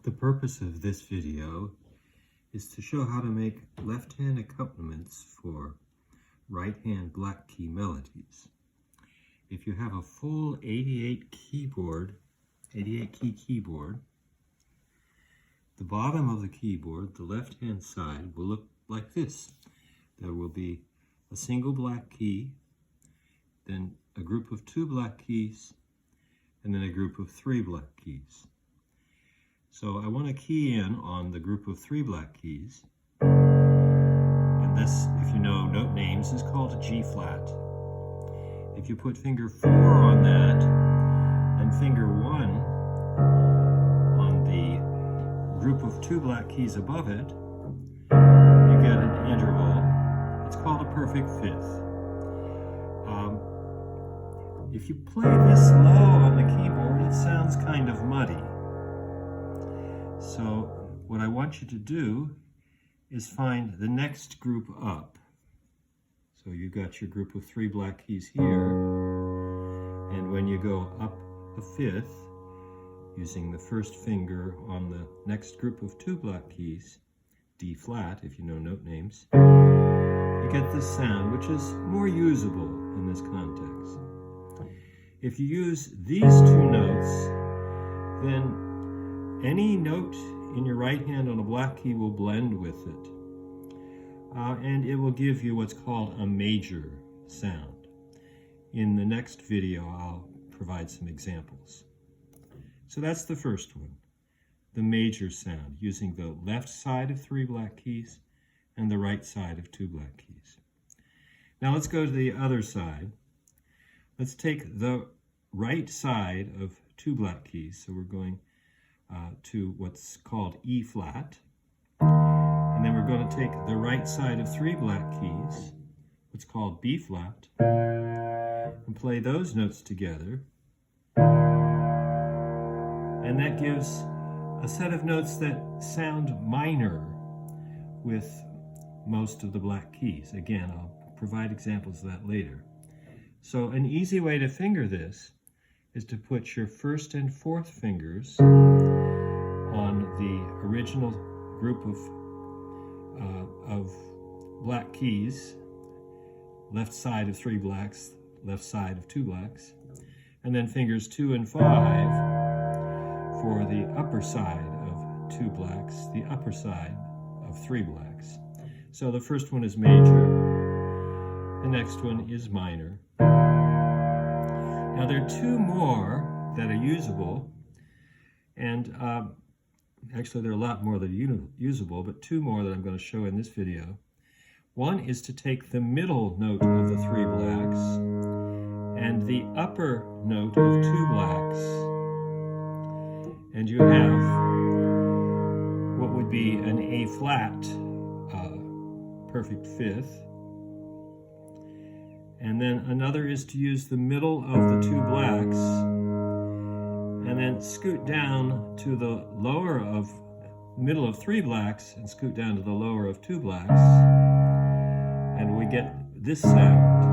The purpose of this video is to show how to make left-hand accompaniments for right-hand black key melodies. If you have a full 88 key keyboard, the bottom of the keyboard, the left-hand side, will look like this. There will be a single black key, then a group of 2 black keys, and then a group of 3 black keys. So I want to key in on the group of 3 black keys, and this, if you know note names, is called a G flat. If you put finger 4 on that and finger 1 on the group of 2 black keys above it, you get an interval. It's called a perfect fifth. If you play this low on the keyboard, it sounds kind of muddy. So what I want you to do is find the next group up. So you've got your group of 3 black keys here, and when you go up a fifth, using the first finger on the next group of 2 black keys, D flat, if you know note names, you get this sound, which is more usable in this context. If you use these 2 notes, then any note in your right hand on a black key will blend with it. And it will give you what's called a major sound. In the next video, I'll provide some examples. So that's the first one, the major sound, using the left side of 3 black keys and the right side of 2 black keys. Now let's go to the other side. Let's take the right side of 2 black keys. So we're going to what's called E flat. And then we're going to take the right side of 3 black keys, what's called B flat, and play those notes together. And that gives a set of notes that sound minor with most of the black keys. Again, I'll provide examples of that later. So an easy way to finger this is to put your 1st and 4th fingers on the original group of black keys, left side of 3 blacks, left side of 2 blacks, and then fingers 2 and 5 for the upper side of 2 blacks, the upper side of 3 blacks. So the first one is major, the next one is minor. Now there are 2 more that are usable, and actually there are a lot more that are usable, but 2 more that I'm going to show in this video. One is to take the middle note of the 3 blacks and the upper note of 2 blacks, and you have what would be an A flat perfect fifth. And then another is to use the middle of the 2 blacks and then scoot down to the middle of 3 blacks and scoot down to the lower of 2 blacks, and we get this sound,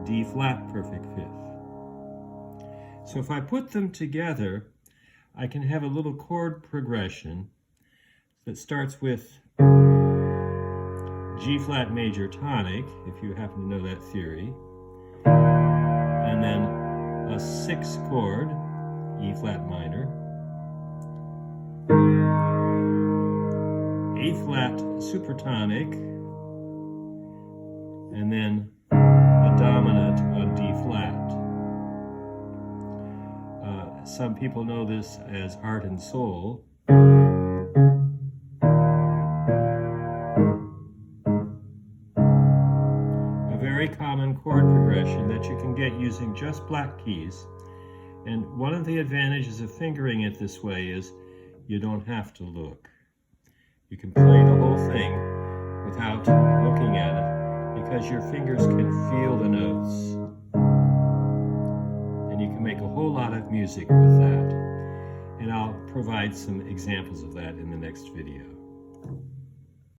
D flat perfect fifth. So if I put them together, I can have a little chord progression that starts with G flat major tonic, if you happen to know that theory, and then a 6th chord, E flat minor, A flat supertonic, and then a dominant on D flat. Some people know this as heart and soul. Very common chord progression that you can get using just black keys. And one of the advantages of fingering it this way is you don't have to look. You can play the whole thing without looking at it because your fingers can feel the notes. And you can make a whole lot of music with that. And I'll provide some examples of that in the next video.